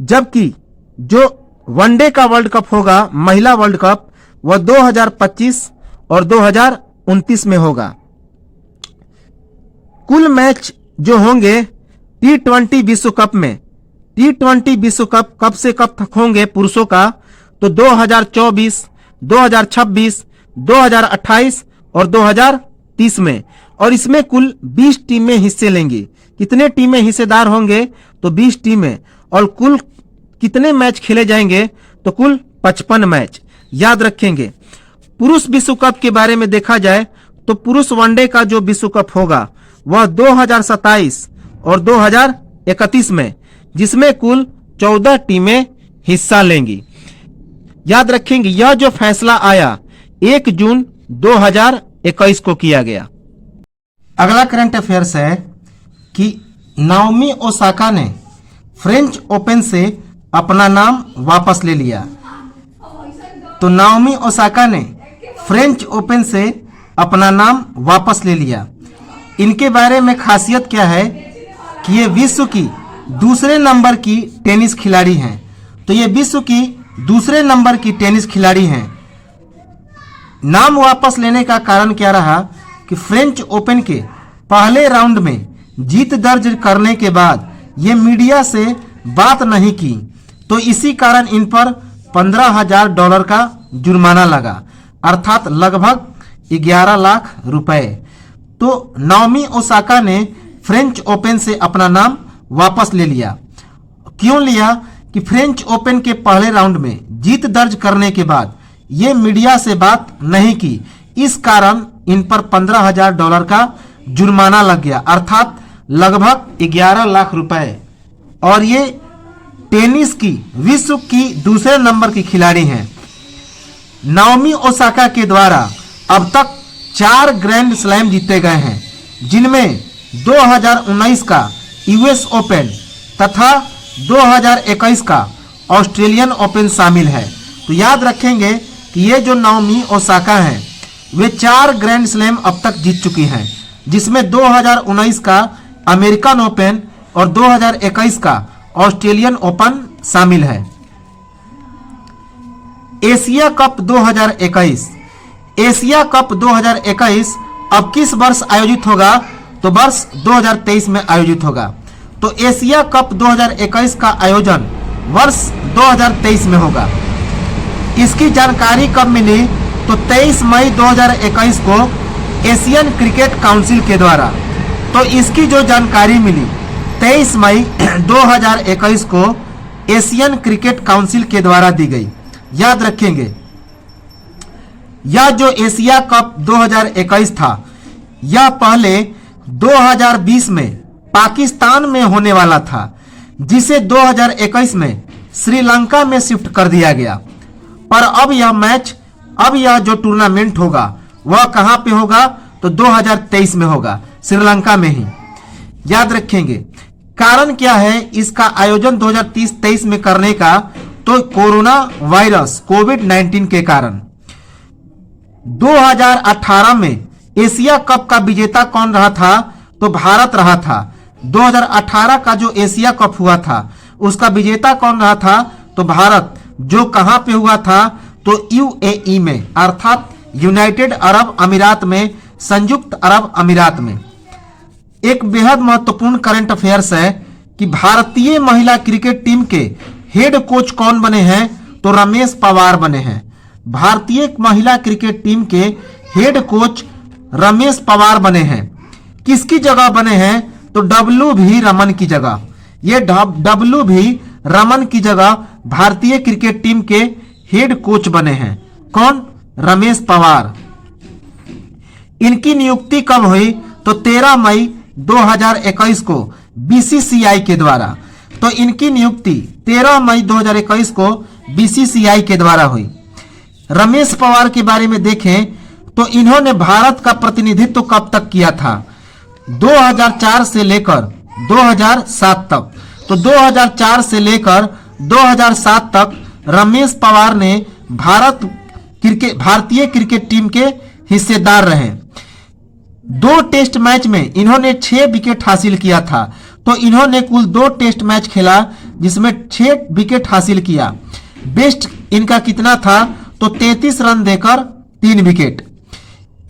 जबकि जो वनडे का वर्ल्ड कप होगा, महिला वर्ल्ड कप, वह 2025 और 2029 में होगा। कुल मैच जो होंगे T20 विश्व कप में, T20 विश्व कप कब से कब तक होंगे पुरुषों का? तो 2024, 2026, 2028 और 2030 में। और इसमें कुल 20 टीमें हिस्से लेंगी। कितने टीमें हिस्सेदार होंगे? तो 20 टीमें। और कुल कितने मैच खेले जाएंगे? तो कुल 55 मैच। याद रखेंगे। पुरुष विश्व कप के बारे में देखा जाए तो पुरुष वनडे का जो विश्व कप होगा वह 2027 और 2031 में, जिसमें कुल 14 टीमें हिस्सा लेंगी। याद रखेंगे यह जो फैसला आया 1 जून 2021 को किया गया। अगला करंट अफेयर्स है कि नाओमी ओसाका ने फ्रेंच ओपन से अपना नाम वापस ले लिया। तो नाओमी ओसाका ने फ्रेंच ओपन से अपना नाम वापस ले लिया। इनके बारे में खासियत क्या है कि ये विश्व की दूसरे नंबर की टेनिस खिलाड़ी हैं। तो ये विश्व की दूसरे नंबर की टेनिस खिलाड़ी हैं। नाम वापस लेने का कारण क्या रहा कि फ्रेंच ओपन के पहले राउंड में जीत दर्ज करने के बाद ये मीडिया से बात नहीं की, तो इसी कारण इन पर $15,000 का जुर्माना लगा, अर्थात लगभग 11 लाख रुपए। तो नाओमी ओसाका ने फ्रेंच ओपन से अपना नाम वापस ले लिया। क्यों लिया कि फ्रेंच ओपन के पहले राउंड में जीत दर्ज करने के बाद ये मीडिया से बात नहीं की, इस कारण इन पर $15,000 का जुर्माना लग गया, अर्थात लगभग 11 लाख रुपए। और ये टेनिस की विश्व की दूसरे नंबर की खिलाड़ी हैं। नाओमी ओसाका के द्वारा अब तक 4 ग्रैंड स्लैम जीते गए हैं, जिनमें 2019 का यूएस ओपन तथा 2021 का ऑस्ट्रेलियन ओपन शामिल है। तो याद रखेंगे कि ये जो नाओमी ओसाका हैं वे 4 ग्रैंड स्लैम अब तक जीत चुकी हैं, जिसमें 2019 का अमेरिकन ओपन और 2021 का ऑस्ट्रेलियन ओपन शामिल है। एशिया कप 2021 एशिया कप 2021 अब किस वर्ष आयोजित होगा? तो वर्ष 2023 में आयोजित होगा। तो एशिया कप 2021 का आयोजन वर्ष 2023 में होगा। इसकी जानकारी कब मिली? तो 23 मई 2021 को एशियन क्रिकेट काउंसिल के द्वारा। तो इसकी जो जानकारी मिली 23 मई 2021 को एशियन क्रिकेट काउंसिल के द्वारा दी गई। याद रखेंगे, यह जो एशिया कप 2021 था यह पहले 2020 में पाकिस्तान में होने वाला था, जिसे 2021 में श्रीलंका में शिफ्ट कर दिया गया। पर अब यह जो टूर्नामेंट होगा वह कहां पे होगा? तो 2023 में होगा, श्रीलंका में ही। याद रखेंगे, कारण क्या है इसका आयोजन 2023 में करने का? तो कोरोना वायरस कोविड-19 के कारण। 2018 में एशिया कप का विजेता कौन रहा था? तो भारत रहा था। 2018 का जो एशिया कप हुआ था उसका विजेता कौन रहा था? तो भारत, जो कहां पे हुआ था? तो यूएई में, अर्थात यूनाइटेड अरब अमीरात में, संयुक्त अरब अमीरात में। एक बेहद महत्वपूर्ण करंट अफेयर्स है कि भारतीय महिला क्रिकेट टीम के हेड कोच कौन बने हैं? तो रमेश पवार बने हैं। भारतीय महिला क्रिकेट टीम के हेड कोच रमेश पवार बने हैं। किसकी जगह बने हैं? तो डब्ल्यू.वी. रमन की जगह। ये डब्ल्यू.वी. रमन की जगह भारतीय क्रिकेट टीम के हेड कोच बने हैं। कौन? रमेश पवार। इनकी नियुक्ति कब हुई? तो 13 मई 2021 को बीसीसीआई के द्वारा। तो इनकी नियुक्ति 13 मई 2021 को बीसीसीआई के द्वारा हुई। रमेश पवार के बारे में देखें तो इन्होंने भारत का प्रतिनिधित्व कब तक किया था? 2004 से लेकर 2007 तक। तो 2004 से लेकर 2007 तक रमेश पवार ने भारतीय क्रिकेट टीम के हिस्सेदार रहे। 2 टेस्ट मैच में इन्होंने 6 विकेट हासिल किया था। तो इन्होंने कुल 2 टेस्ट मैच खेला जिसमें 6 विकेट हासिल किया। बेस्ट इनका कितना था? तो 33 रन देकर 3 विकेट।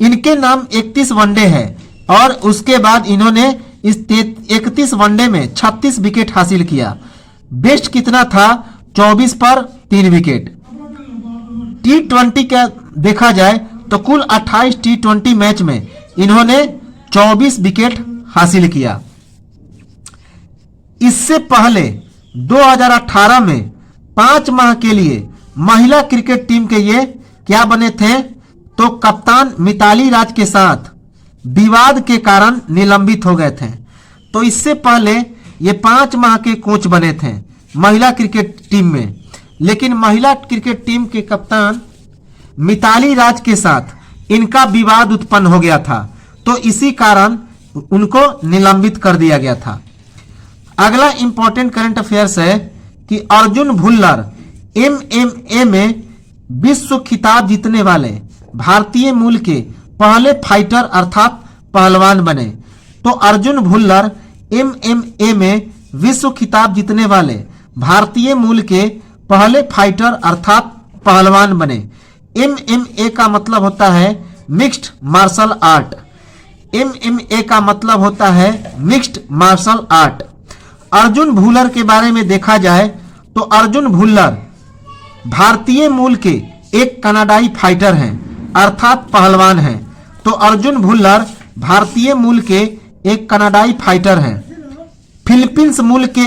इनके नाम 31 वनडे है और उसके बाद इन्होंने इस 31 वनडे में 36 विकेट हासिल किया। बेस्ट कितना था? 24 पर 3 विकेट। T20 का देखा जाए तो कुल 28 T20 मैच में इन्होंने 24 विकेट हासिल किया। इससे पहले 2018 में 5 माह के लिए महिला क्रिकेट टीम के ये क्या बने थे? तो कप्तान मिताली राज के साथ विवाद के कारण निलंबित हो गए थे। तो इससे पहले ये 5 माह के कोच बने थे महिला क्रिकेट टीम में, लेकिन महिला क्रिकेट टीम के कप्तान मिताली राज के साथ इनका विवाद उत्पन्न हो गया था, तो इसी कारण उनको निलंबित कर दिया गया था। अगला इंपॉर्टेंट करंट अफेयर्स है कि अर्जुन भुल्लर MMA में विश्व खिताब जीतने वाले भारतीय मूल के पहले फाइटर अर्थात पहलवान बने। तो अर्जुन भुल्लर MMA में विश्व खिताब जीतने वाले भारतीय मूल के पहले फाइटर अर्थात पहलवान बने। MMA का मतलब होता है मिक्स्ड मार्शल आर्ट। MMA का मतलब होता है मिक्स्ड मार्शल आर्ट। अर्जुन भूलर के बारे में देखा जाए तो अर्जुन भूलर भारतीय मूल के एक कनाडाई फाइटर हैं अर्थात पहलवान हैं। तो अर्जुन भुल्लर भारतीय मूल के एक कनाडाई फाइटर हैं। फिलीपींस मूल के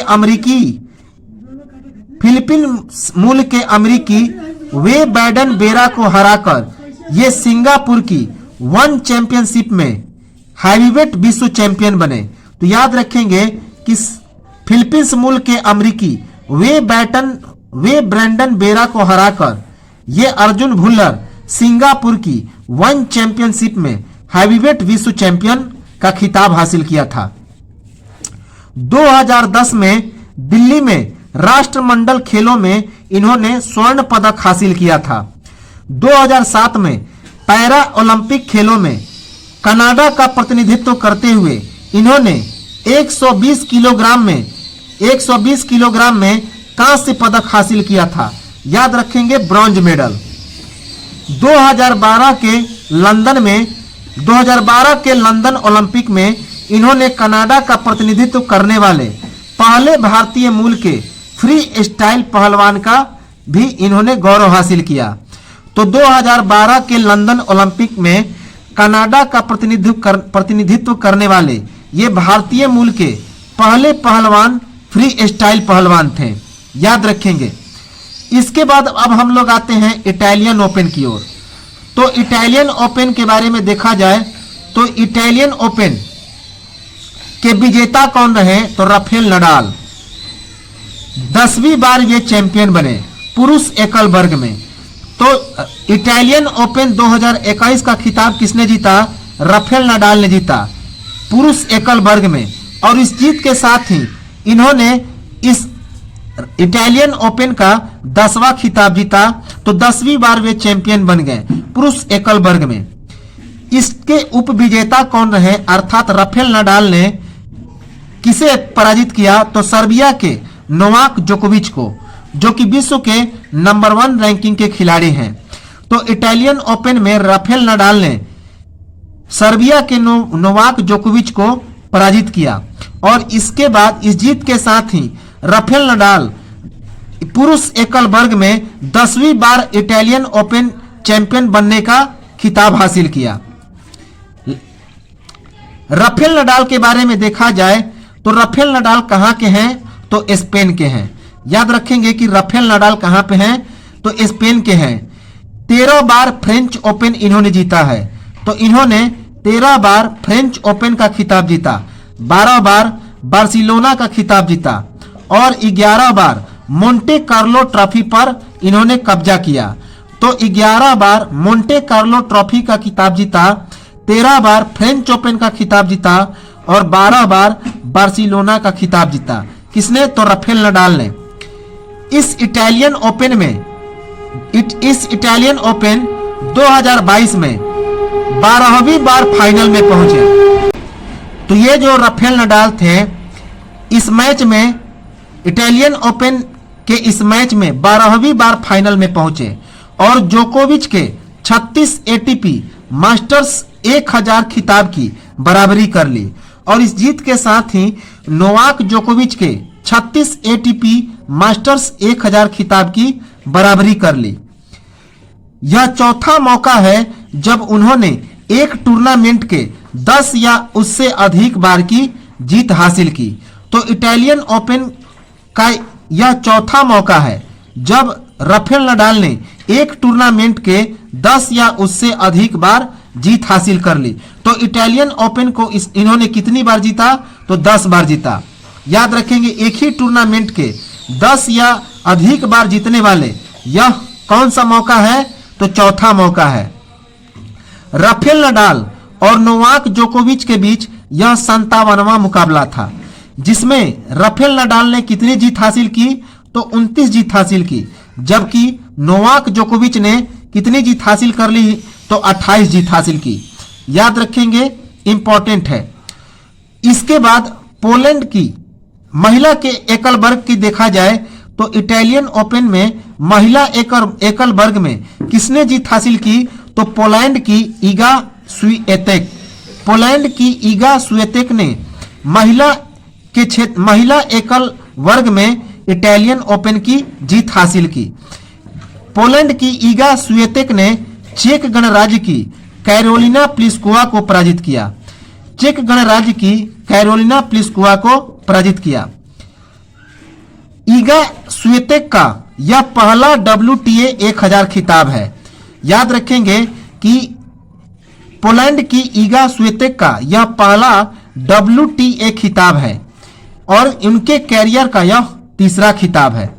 अमेरिकी वे बैडन बेरा को हराकर ये सिंगापुर की वन चैंपियनशिप में हैवीवेट विश्व चैंपियन बने। तो याद रखेंगे कि फिलीपींस मूल के अमेरिकी वे ब्रैंडन बेरा को हराकर ये अर्जुन भुल्लर सिंगापुर की वन चैंपियनशिप में हैवीवेट विश्व चैंपियन का खिताब हासिल किया था। 2010 में दिल्ली में राष्ट्रमंडल खेलों में इन्होंने स्वर्ण पदक हासिल किया था। 2007 में पैरा ओलंपिक खेलों में कनाडा का प्रतिनिधित्व करते हुए इन्होंने 120 किलोग्राम में कांस्य पदक हासिल किया था। याद रखेंगे ब्रॉन्ज मेडल। 2012 के लंदन ओलंपिक में इन्होंने कनाडा का प्रतिनिधित्व करने वाले पहले भारतीय मूल के फ्री स्टाइल पहलवान का भी इन्होंने गौरव हासिल किया। तो 2012 के लंदन ओलंपिक में कनाडा का प्रतिनिधित्व करने वाले ये भारतीय मूल के पहले पहलवान फ्री स्टाइल पहलवान थे। याद रखेंगे। इसके बाद अब हम लोग आते हैं इटालियन ओपन की ओर। तो इटालियन ओपन के बारे में देखा जाए तो इटालियन ओपन के विजेता कौन रहे? तो राफेल नडाल 10वीं बार ये चैंपियन बने पुरुष एकल वर्ग में। तो इटालियन ओपन 2021 का खिताब किसने जीता? राफेल नडाल ने जीता पुरुष एकल वर्ग में। और इस जीत के साथ ही इन्होंने इस इटालियन ओपन का 10वां खिताब जीता। तो 10वीं बार वे चैंपियन बन गए पुरुष एकल वर्ग में। इसके उपविजेता कौन रहे? अर्थात राफेल नडाल ने किसे पराजित किया? तो सर्बिया के नोवाक जोकोविच को, जो कि विश्व के नंबर 1 रैंकिंग के खिलाड़ी हैं। तो इटालियन ओपन में राफेल नडाल ने सर्बिया के नोवाक जोकोविच को पराजित किया। और इसके बाद इस जीत के साथ ही राफेल नडाल पुरुष एकल वर्ग में 10वीं बार इटालियन ओपन चैंपियन बनने का खिताब हासिल किया। राफेल नडाल के बारे में देखा जाए तो राफेल नडाल कहां के हैं? तो स्पेन के हैं। याद रखेंगे कि राफेल नडाल कहां पे हैं? तो स्पेन के हैं। 13 बार फ्रेंच ओपन इन्होंने जीता है। तो इन्होंने 13 बार फ्रेंच ओपन का खिताब जीता, 12 बार बार्सिलोना का खिताब जीता और 11 बार मोंटे कार्लो ट्रॉफी पर इन्होंने कब्जा किया। तो 11 बार मोंटे कार्लो ट्रॉफी का खिताब जीता, 13 बार फ्रेंच ओपन का खिताब जीता और 12 बार बार्सिलोना का खिताब जीता। किसने? तो राफेल नडाल ने। इस इटालियन ओपन 2022 में 12वीं बार फाइनल में पहुंचे। तो ये जो राफेल नडाल थे इस मैच में, इटालियन ओपन के इस मैच में 12वीं बार फाइनल में पहुंचे और जोकोविच के 36 ATP मास्टर्स 1000 खिताब की बराबरी कर ली। और इस जीत के साथ ही नोवाक जोकोविच के 36 ATP मास्टर्स 1000 खिताब की बराबरी कर ली। यह चौथा मौका है जब उन्होंने एक टूर्नामेंट के 10 या उससे अधिक बार की जीत हासिल की। तो इटालियन ओपन का यह चौथा मौका है जब राफेल नडाल ने एक टूर्नामेंट के 10 या उससे अधिक बार जीत हासिल कर ली। तो इटालियन ओपन को इन्होंने कितनी बार जीता? तो 10 बार जीता। याद रखेंगे एक ही टूर्नामेंट के 10 या अधिक बार जीतने वाले यह कौन सा मौका है? तो चौथा मौका है। राफेल नडाल और नोवाक जोकोविच के बीच यह 57वां मुकाबला था, जिसमें राफेल नडाल ने कितनी जीत हासिल की? तो 29 जीत हासिल की, जबकि नोवाक जोकोविच ने कितनी जीत हासिल कर ली? तो 28 जीत हासिल की। याद रखेंगे, इंपॉर्टेंट है। इसके बाद पोलैंड की महिला के एकल वर्ग की देखा जाए तो इटालियन ओपन में महिला एकल वर्ग में किसने जीत हासिल की? तो पोलैंड की ईगा स्विएतेक ने महिला एकल वर्ग में इटालियन ओपन की जीत हासिल की। पोलैंड की ईगा स्विएतेक ने चेक गणराज्य की कैरोलिना प्लिस्कोवा को पराजित किया। चेक गणराज्य की कैरोलिना प्लिस्कोवा को पराजित किया। ईगा स्विएतेक का यह पहला WTA 1000 खिताब है। याद रखेंगे कि पोलैंड की ईगा स्विएतेक का यह पहला WTA खिताब है और उनके कैरियर का यह तीसरा खिताब है।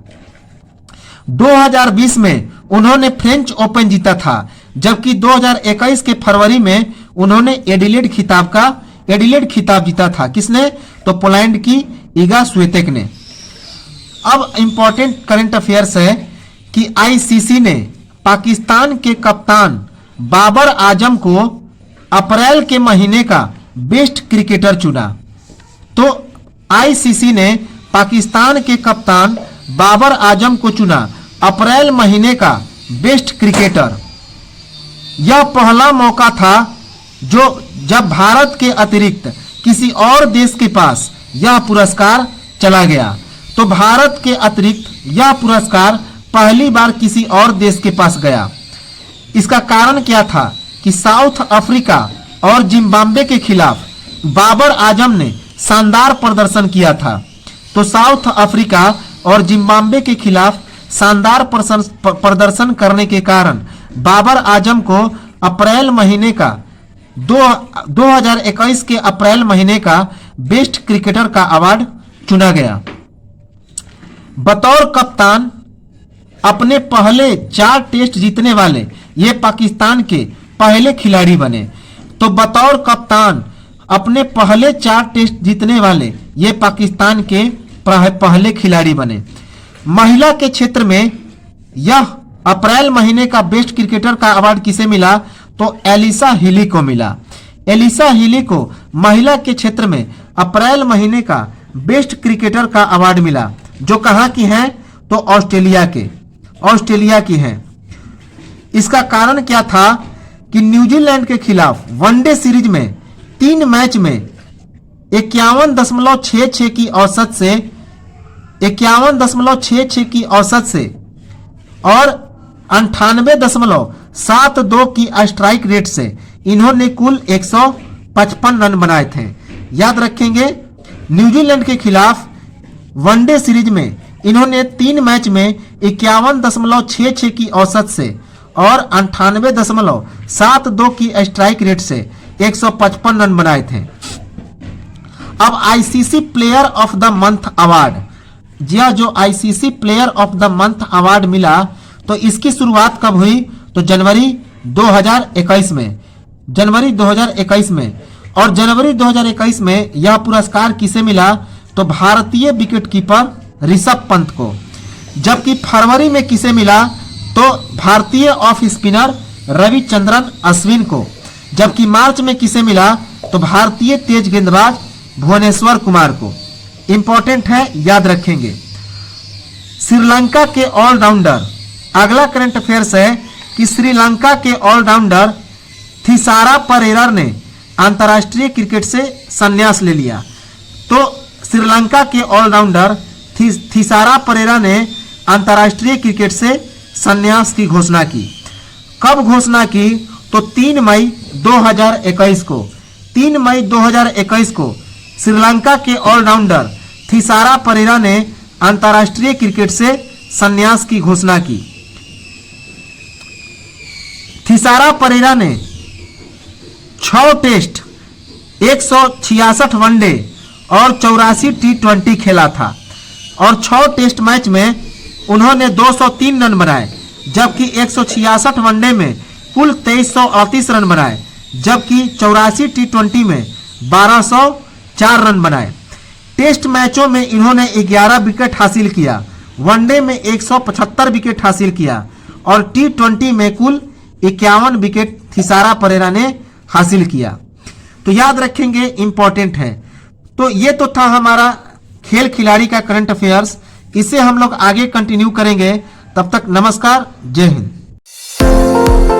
2020 में उन्होंने फ्रेंच ओपन जीता था, जबकि 2021 के फरवरी में उन्होंने एडिलेड खिताब जीता था। किसने? तो पोलैंड की ईगा स्विएतेक ने। अब इंपॉर्टेंट करंट अफेयर्स है कि ICC ने पाकिस्तान के कप्तान बाबर आजम को अप्रैल के महीने का बेस्ट क्रिकेटर चुना। तो ICC ने पाकिस्तान के कप्तान बाबर आजम को चुना अप्रैल महीने का बेस्ट क्रिकेटर। यह पहला मौका था जब भारत के अतिरिक्त किसी और देश के पास यह पुरस्कार चला गया। तो भारत के अतिरिक्त यह पुरस्कार पहली बार किसी और देश के पास गया। इसका कारण क्या था कि साउथ अफ्रीका और जिम्बाब्वे के खिलाफ बाबर आजम ने शानदार प्रदर्शन किया था। तो साउथ अफ्रीका और जिम्बाब्वे के खिलाफ शानदार प्रदर्शन करने के कारण बाबर आजम को अप्रैल महीने का 2021 के अप्रैल महीने का बेस्ट क्रिकेटर का अवार्ड चुना गया। बतौर कप्तान अपने पहले 4 टेस्ट जीतने वाले ये पाकिस्तान के पहले खिलाड़ी बने। तो बतौर कप्तान अपने पहले 4 टेस्ट जीतने वाले ये पाकिस्तान के पहले खिलाड़ी बने। महिला के क्षेत्र में यह अप्रैल महीने का बेस्ट क्रिकेटर का अवार्ड किसे मिला? तो एलिसा हीली को मिला। एलिसा हीली को महिला के क्षेत्र में अप्रैल महीने का बेस्ट क्रिकेटर का अवार्ड मिला, जो कहां की हैं? तो ऑस्ट्रेलिया की हैं। इसका कारण क्या था कि न्यूजीलैंड के खिलाफ वनडे सीरीज में 3 मैच में 51.66 की औसत से और 98.72 की स्ट्राइक रेट से इन्होंने कुल 155 रन बनाए थे। याद रखेंगे, न्यूजीलैंड के खिलाफ वनडे सीरीज में इन्होंने 3 मैच में 51.66 की औसत से और 98.72 की स्ट्राइक रेट से 155 रन बनाए थे। अब ICC player of the month award, यह जो ICC player of the month award मिला, तो इसकी शुरुआत कब हुई? तो जनवरी 2021 में। और जनवरी 2021 में यह पुरस्कार किसे मिला? तो भारतीय विकेटकीपर ऋषभ पंत को। जबकि फरवरी में किसे मिला? तो भारतीय ऑफ स्पिनर रविचंद्रन अश्विन को। जबकि मार्च में किसे मिला? तो भारतीय तेज गेंदबाज भुवनेश्वर कुमार को। इंपॉर्टेंट है, याद रखेंगे। श्रीलंका के ऑलराउंडर, अगला करंट अफेयर्स है कि श्रीलंका के ऑलराउंडर थिसारा परेरा ने अंतर्राष्ट्रीय क्रिकेट से संन्यास ले लिया। तो श्रीलंका के ऑलराउंडर थिसारा परेरा ने अंतर्राष्ट्रीय क्रिकेट से संन्यास की घोषणा की। कब घोषणा की? तो 3 मई 2021 को। 3 मई 2021 को श्रीलंका के ऑलराउंडर थिसारा परेरा ने अंतर्राष्ट्रीय क्रिकेट से संन्यास की घोषणा की। थिसारा परेरा ने 6 टेस्ट, 166 वनडे और 84 T20 खेला था और 6 टेस्ट मैच में उन्होंने 203 रन बनाए, जबकि 166 वनडे में कुल 2338 रन बनाए, जबकि 84 T20 में 1204 रन बनाए। टेस्ट मैचों में इन्होंने 11 विकेट हासिल किया, वनडे में 175 विकेट हासिल किया और T20 में कुल 51 विकेट थिसारा परेरा ने हासिल किया। तो याद रखेंगे, इंपॉर्टेंट है। तो ये तो था हमारा खेल खिलाड़ी का करंट अफेयर्स, इसे हम लोग आगे कंटिन्यू करेंगे। तब तक नमस्कार, जय हिंद।